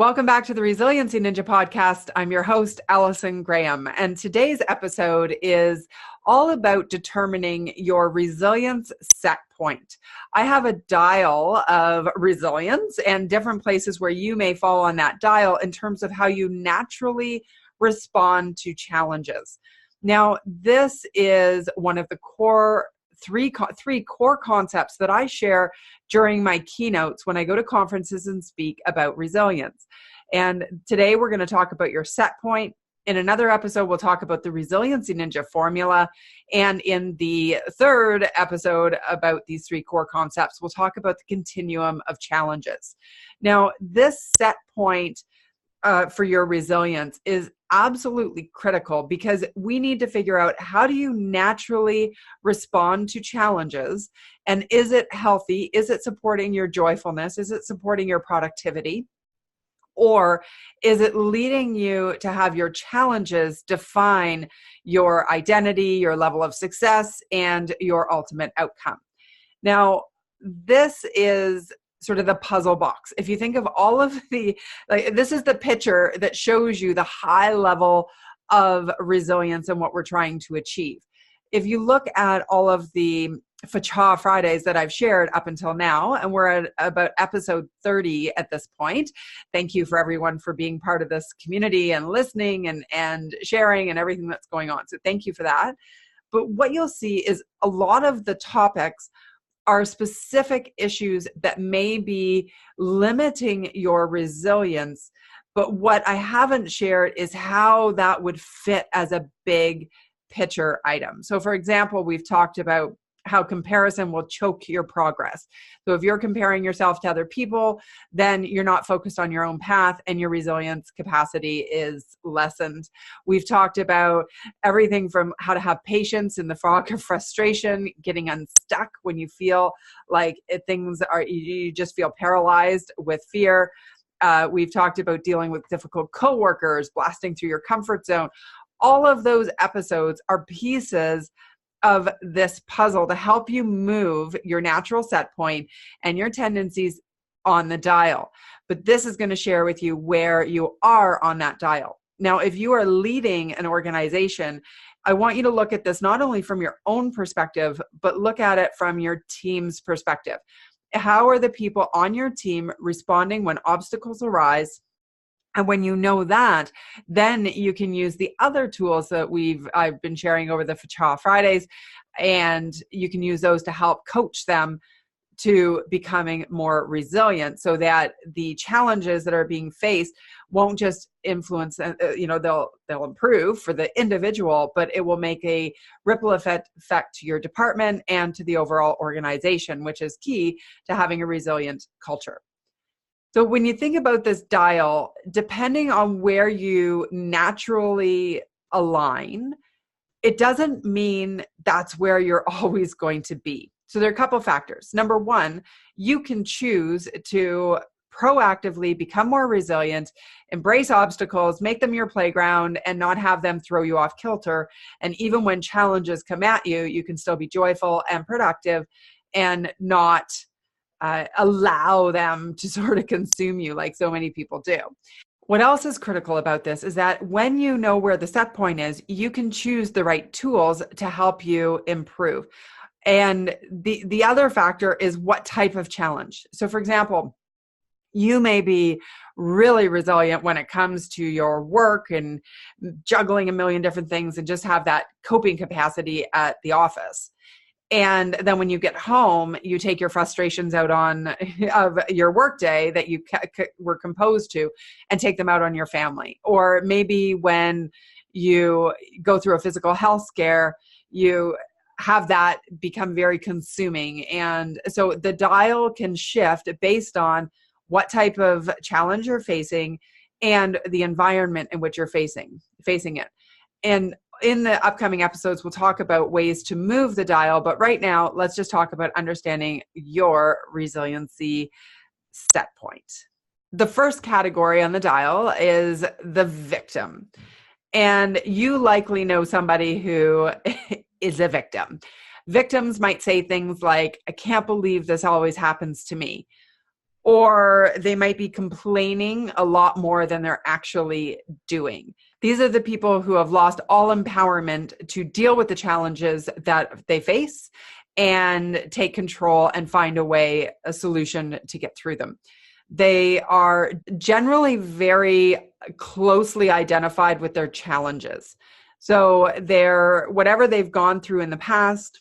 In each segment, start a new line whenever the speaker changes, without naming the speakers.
Welcome back to the Resiliency Ninja podcast. I'm your host, Allison Graham, and today's episode is all about determining your resilience set point. I have a dial of resilience and different places where you may fall on that dial in terms of how you naturally respond to challenges. Now, this is one of the three core concepts that I share during my keynotes when I go to conferences and speak about resilience. And today we're going to talk about your set point. In another episode, we'll talk about the Resiliency Ninja formula. And in the third episode about these three core concepts, we'll talk about the continuum of challenges. Now, this set point for your resilience is absolutely critical because we need to figure out, how do you naturally respond to challenges, and is it healthy? Is it supporting your joyfulness? Is it supporting your productivity? Or is it leading you to have your challenges define your identity, your level of success, and your ultimate outcome? Now, this is sort of the puzzle box. If you think of all of this is the picture that shows you the high level of resilience and what we're trying to achieve. If you look at all of the Setpoint Fridays that I've shared up until now, and we're at about episode 30 at this point. Thank you for everyone for being part of this community and listening and sharing and everything that's going on. So thank you for that. But what you'll see is a lot of the topics are specific issues that may be limiting your resilience. But what I haven't shared is how that would fit as a big picture item. So for example, we've talked about how comparison will choke your progress. So if you're comparing yourself to other people, then you're not focused on your own path and your resilience capacity is lessened. We've talked about everything from how to have patience in the fog of frustration, getting unstuck when you feel like you just feel paralyzed with fear. We've talked about dealing with difficult coworkers, blasting through your comfort zone. All of those episodes are pieces of this puzzle to help you move your natural set point and your tendencies on the dial. But this is going to share with you where you are on that dial. Now, if you are leading an organization, I want you to look at this not only from your own perspective, but look at it from your team's perspective. How are the people on your team responding when obstacles arise? And when you know that, then you can use the other tools that I've been sharing over the Setpoint Fridays, and you can use those to help coach them to becoming more resilient, so that the challenges that are being faced won't just influence, they'll improve for the individual, but it will make a ripple effect to your department and to the overall organization, which is key to having a resilient culture. So when you think about this dial, depending on where you naturally align, it doesn't mean that's where you're always going to be. So there are a couple of factors. Number one, you can choose to proactively become more resilient, embrace obstacles, make them your playground, and not have them throw you off kilter. And even when challenges come at you, you can still be joyful and productive and not allow them to sort of consume you like so many people do. What else is critical about this is that when you know where the set point is, you can choose the right tools to help you improve. And the other factor is what type of challenge. So for example, you may be really resilient when it comes to your work and juggling a million different things and just have that coping capacity at the office. And then when you get home, you take your frustrations out on of your workday that you were composed to, and take them out on your family. Or maybe when you go through a physical health scare, you have that become very consuming. And so the dial can shift based on what type of challenge you're facing and the environment in which you're facing it. And in the upcoming episodes, we'll talk about ways to move the dial. But right now, let's just talk about understanding your resiliency set point. The first category on the dial is the victim. And you likely know somebody who is a victim. Victims might say things like, I can't believe this always happens to me. or they might be complaining a lot more than they're actually doing. These are the people who have lost all empowerment to deal with the challenges that they face and take control and find a solution to get through them. They are generally very closely identified with their challenges. So whatever they've gone through in the past,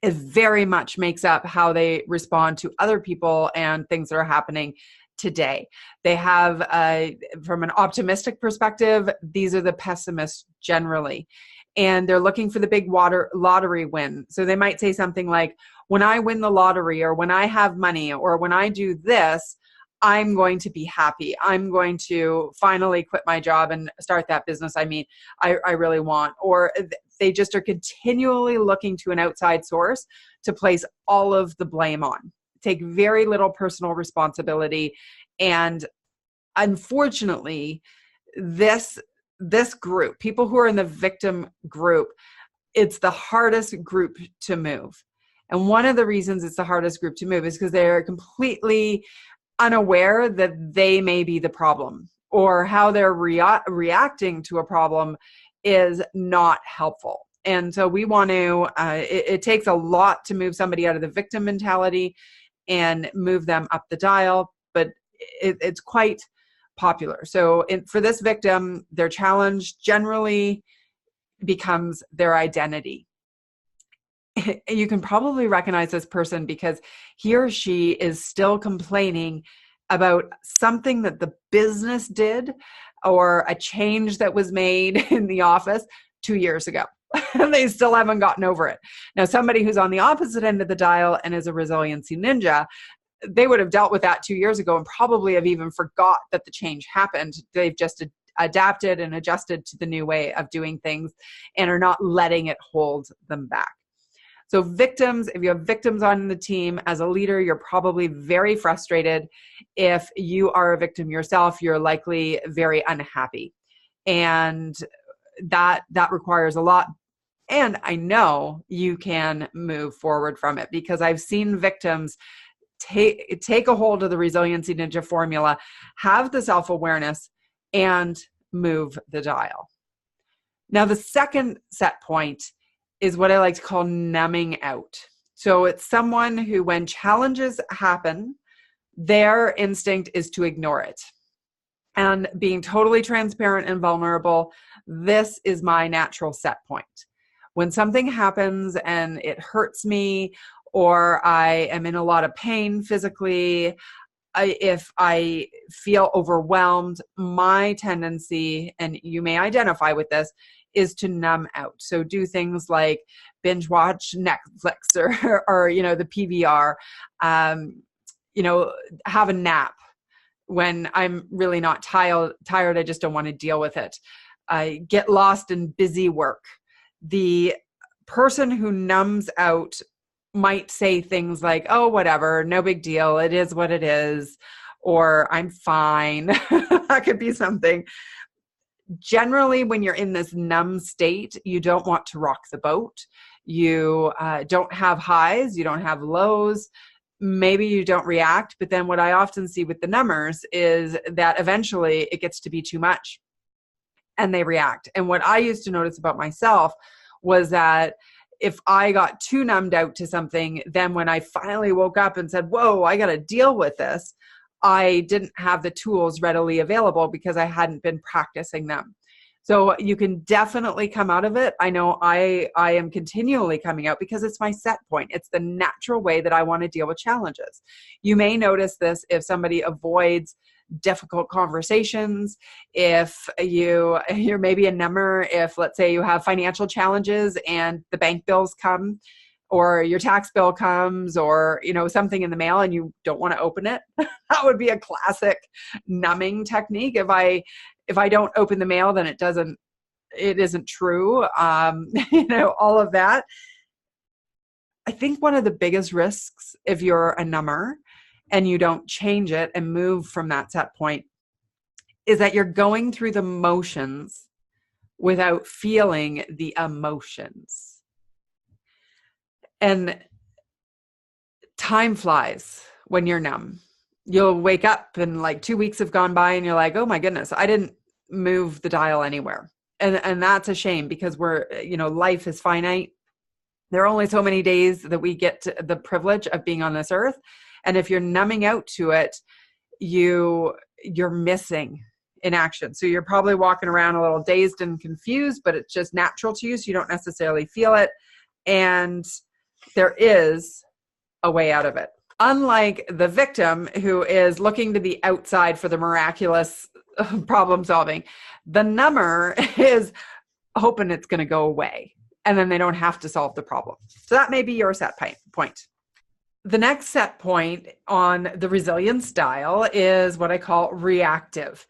it very much makes up how they respond to other people and things that are happening today. They have, from an optimistic perspective, these are the pessimists generally. And they're looking for the big lottery win. So they might say something like, when I win the lottery, or when I have money, or when I do this, I'm going to be happy. I'm going to finally quit my job and start that business I really want. Or they just are continually looking to an outside source to place all of the blame on, take very little personal responsibility. And unfortunately, this group, people who are in the victim group, it's the hardest group to move. And one of the reasons it's the hardest group to move is because they're completely unaware that they may be the problem, or how they're reacting to a problem is not helpful. And so we want to, it takes a lot to move somebody out of the victim mentality and move them up the dial, but it's quite popular. So for this victim, their challenge generally becomes their identity. You can probably recognize this person because he or she is still complaining about something that the business did, or a change that was made in the office 2 years ago. They still haven't gotten over it. Now, somebody who's on the opposite end of the dial and is a resiliency ninja, they would have dealt with that 2 years ago and probably have even forgot that the change happened. They've just adapted and adjusted to the new way of doing things and are not letting it hold them back. So victims, if you have victims on the team, as a leader, you're probably very frustrated. If you are a victim yourself, you're likely very unhappy. And that requires a lot. And I know you can move forward from it, because I've seen victims take a hold of the Resiliency Ninja formula, have the self-awareness, and move the dial. Now, the second set point is what I like to call numbing out. So it's someone who, when challenges happen, their instinct is to ignore it. And being totally transparent and vulnerable, this is my natural set point. When something happens and it hurts me, or I am in a lot of pain physically, if I feel overwhelmed, my tendency, and you may identify with this, is to numb out. So do things like binge watch Netflix or the PVR, have a nap when I'm really not tired. I just don't want to deal with it. Get lost in busy work. The person who numbs out might say things like, oh, whatever, no big deal. It is what it is. Or I'm fine. That could be something. Generally, when you're in this numb state, you don't want to rock the boat. You don't have highs. You don't have lows. Maybe you don't react. But then what I often see with the numbers is that eventually it gets to be too much and they react. And what I used to notice about myself was that if I got too numbed out to something, then when I finally woke up and said, whoa, I got to deal with this, I didn't have the tools readily available because I hadn't been practicing them. So you can definitely come out of it. I know I am continually coming out because it's my set point. It's the natural way that I want to deal with challenges. You may notice this if somebody avoids difficult conversations, if you're maybe a number, if let's say you have financial challenges and the bank bills come, or your tax bill comes, or something in the mail and you don't want to open it. That would be a classic numbing technique. If I don't open the mail, then it isn't true. All of that. I think one of the biggest risks, if you're a number and you don't change it and move from that set point, is that you're going through the motions without feeling the emotions. And time flies when you're numb. You'll wake up and like 2 weeks have gone by and you're like, oh my goodness, I didn't move the dial anywhere. And that's a shame because life is finite. There are only so many days that we get the privilege of being on this earth. And if you're numbing out to it, you're missing in action. So you're probably walking around a little dazed and confused, but it's just natural to you. So you don't necessarily feel it. And there is a way out of it. Unlike the victim who is looking to the outside for the miraculous problem solving, the number is hoping it's going to go away and then they don't have to solve the problem. So that may be your set point. The next set point on the resilience dial is what I call reactive.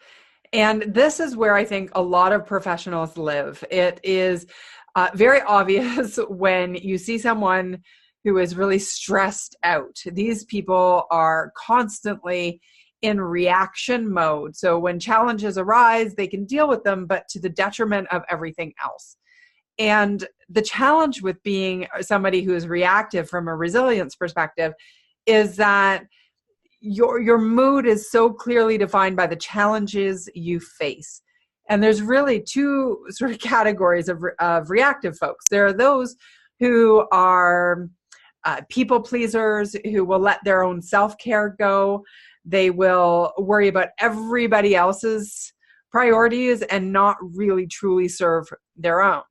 And this is where I think a lot of professionals live. It is very obvious when you see someone who is really stressed out. These people are constantly in reaction mode. So when challenges arise, they can deal with them, but to the detriment of everything else. And the challenge with being somebody who is reactive from a resilience perspective is that your mood is so clearly defined by the challenges you face. And there's really two sort of categories of reactive folks. There are those who are people pleasers who will let their own self-care go. They will worry about everybody else's priorities and not really truly serve their own.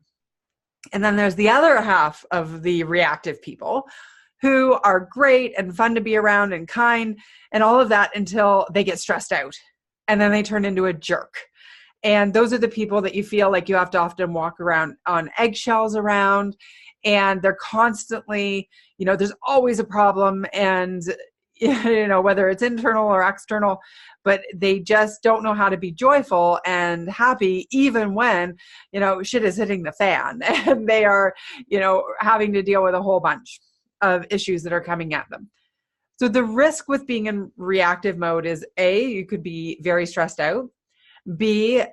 And then there's the other half of the reactive people who are great and fun to be around and kind and all of that until they get stressed out and then they turn into a jerk. And those are the people that you feel like you have to often walk around on eggshells around, and they're constantly, there's always a problem, and whether it's internal or external, but they just don't know how to be joyful and happy even when, shit is hitting the fan and they are, having to deal with a whole bunch of issues that are coming at them. So the risk with being in reactive mode is A, you could be very stressed out. B,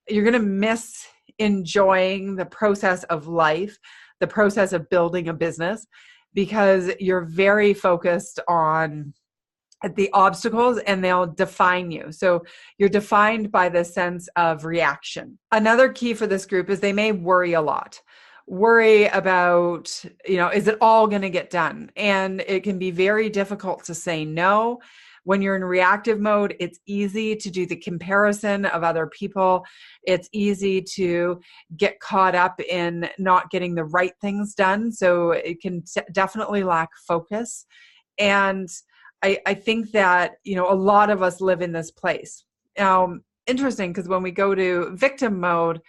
you're going to miss enjoying the process of life, the process of building a business, because you're very focused on the obstacles and they'll define you. So you're defined by the sense of reaction. Another key for this group is they may worry a lot. Worry about, is it all going to get done? And it can be very difficult to say no. When you're in reactive mode, it's easy to do the comparison of other people. It's easy to get caught up in not getting the right things done. So it can definitely lack focus. And I think that, a lot of us live in this place. Interesting, because when we go to victim mode,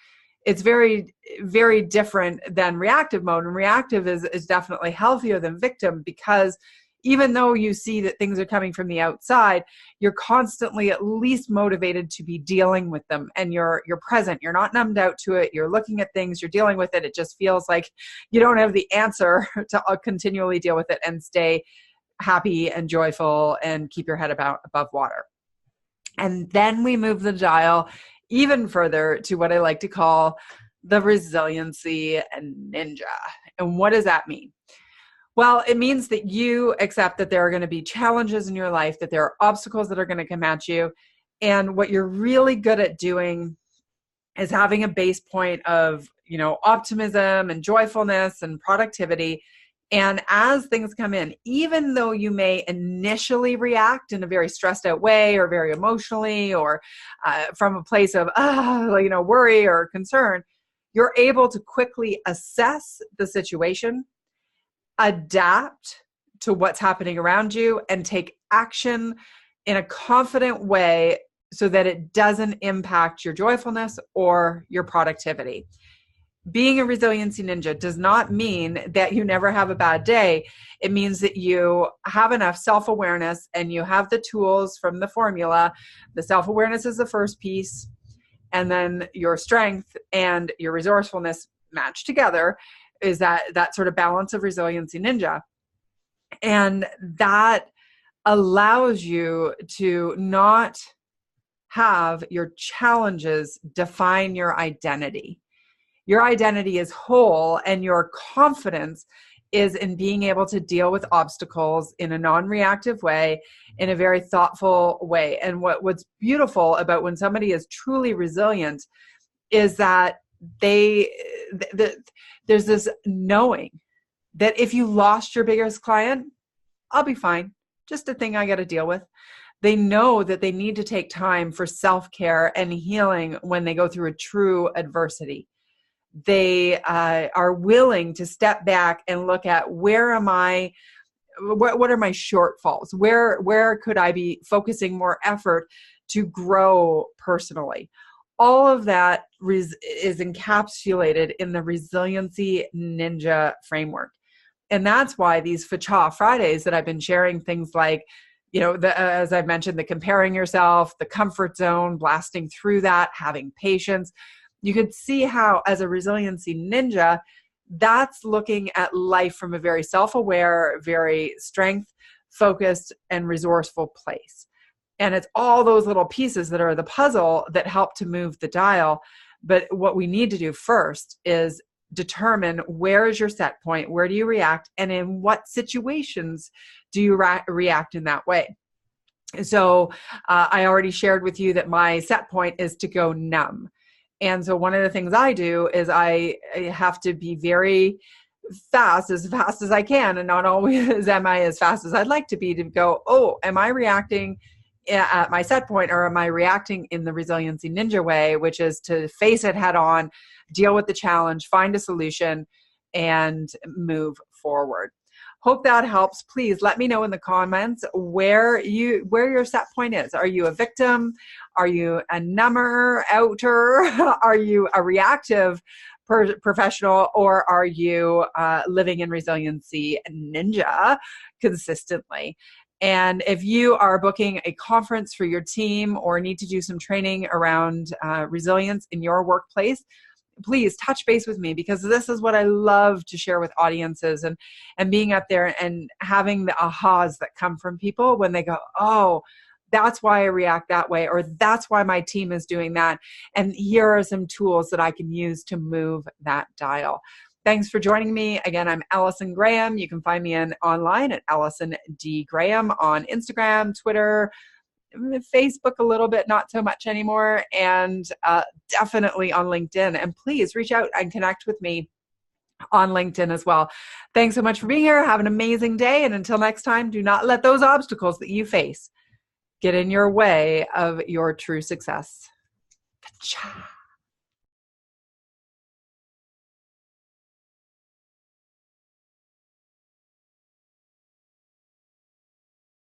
it's very, very different than reactive mode. And reactive is definitely healthier than victim, because even though you see that things are coming from the outside, you're constantly at least motivated to be dealing with them, and you're present. You're not numbed out to it. You're looking at things, you're dealing with it. It just feels like you don't have the answer to continually deal with it and stay happy and joyful and keep your head above water. And then we move the dial even further to what I like to call the resiliency and ninja. And what does that mean? Well, it means that you accept that there are going to be challenges in your life, that there are obstacles that are going to come at you. And what you're really good at doing is having a base point of, optimism and joyfulness and productivity. And as things come in, even though you may initially react in a very stressed out way or very emotionally or from a place of, worry or concern, you're able to quickly assess the situation, adapt to what's happening around you, and take action in a confident way so that it doesn't impact your joyfulness or your productivity. Being a resiliency ninja does not mean that you never have a bad day. It means that you have enough self-awareness and you have the tools from the formula. The self-awareness is the first piece, and then your strength and your resourcefulness match together is that sort of balance of resiliency ninja. And that allows you to not have your challenges define your identity. Your identity is whole, and your confidence is in being able to deal with obstacles in a non-reactive way, in a very thoughtful way. And what's beautiful about when somebody is truly resilient is that there's this knowing that if you lost your biggest client, I'll be fine. Just a thing I got to deal with. They know that they need to take time for self-care and healing when they go through a true adversity. They are willing to step back and look at what are my shortfalls? Where could I be focusing more effort to grow personally? All of that is encapsulated in the Resiliency Ninja framework. And that's why these Fa-Cha Fridays that I've been sharing things like, as I've mentioned, the comparing yourself, the comfort zone, blasting through that, having patience. You could see how, as a resiliency ninja, that's looking at life from a very self-aware, very strength-focused and resourceful place. And it's all those little pieces that are the puzzle that help to move the dial. But what we need to do first is determine where is your set point, where do you react, and in what situations do you react in that way. So I already shared with you that my set point is to go numb. And so one of the things I do is I have to be very fast as I can, and not always am I as fast as I'd like to be, to go, oh, am I reacting at my set point, or am I reacting in the Resiliency Ninja way, which is to face it head on, deal with the challenge, find a solution, and move forward. Hope that helps. Please let me know in the comments where your set point is. Are you a victim? Are you a number outer? Are you a reactive professional, or are you living in Resiliency Ninja consistently? And if you are booking a conference for your team or need to do some training around resilience in your workplace, please touch base with me, because this is what I love to share with audiences, and being up there and having the ahas that come from people when they go, oh, that's why I react that way, or that's why my team is doing that. And here are some tools that I can use to move that dial. Thanks for joining me. Again, I'm Allison Graham. You can find me online at Allison D. Graham on Instagram, Twitter, Facebook a little bit, not so much anymore, and definitely on LinkedIn. And please reach out and connect with me on LinkedIn as well. Thanks so much for being here. Have an amazing day. And until next time, do not let those obstacles that you face get in your way of your true success. Cha.